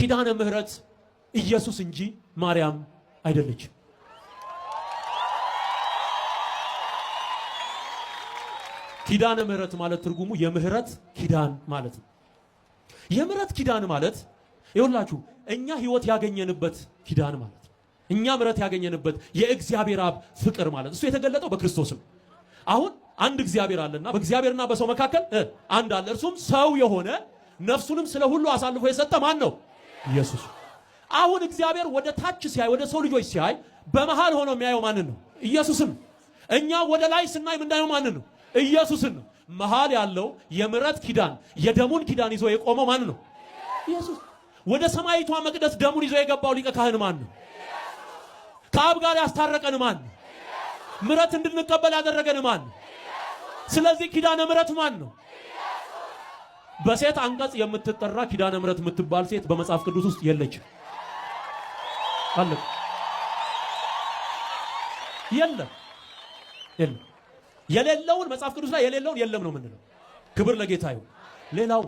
ኪዳነ ምህረት ኢየሱስ እንጂ ማርያም አይደለች። ኪዳነ ምህረት ማለት ትርጉሙ የምህረት ኪዳን ማለት ነው። የምህረት ኪዳን ማለት ይኸውላችሁ እኛ ህይወት ያገኘንበት ኪዳን ማለት ነው። እኛ ምህረት ያገኘንበት የእግዚአብሔር አብ ፍቅር ማለት እሱ የተገለጠው በክርስቶስ ነው። አሁን አንድ እግዚአብሔር አለና በእግዚአብሔርና በሰው መካከል አንድ አለ። እርሱም ሰው የሆነ ነፍሱንም ስለ ሁሉ አሳልፎ የሰጠ ማን ነው? ኢየሱስ። አሁን እግዚአብሔር ወደ ታች ሲያይ ወደ ሰው ልጆች ሲያይ በመሃል ሆኖ የሚያየው ማንን ነው? ኢየሱስን። እኛ ወደ ላይ ስናይ የምናየው ማንን ነው? ኢየሱስን ነው። መሃል ያለው የምህረት ኪዳን የደሙን ኪዳን ይዞ የቆመው ማን ነው? ኢየሱስ። ወደ ሰማይቷ መቅደስ ደሙን ይዞ የገባው ሊቀ ካህን ማን ነው? ከአብ ጋር ያስታረቀን ማን ነው? ምህረት እንድንቀበል ያደረገን ማን ነው? ስለዚህ ኪዳነ ምህረት ማን ነው? በሴት አንቀጽ የምትጠራ ኪዳነ ምህረት የምትባል ሴት በመጽሐፍ ቅዱስ ውስጥ የለችም። አለ የለም የለም። የሌለውን መጽሐፍ ቅዱስ ላይ የሌለውን የለም ነው የምንለው። ክብር ለጌታ ይሁን። ሌላው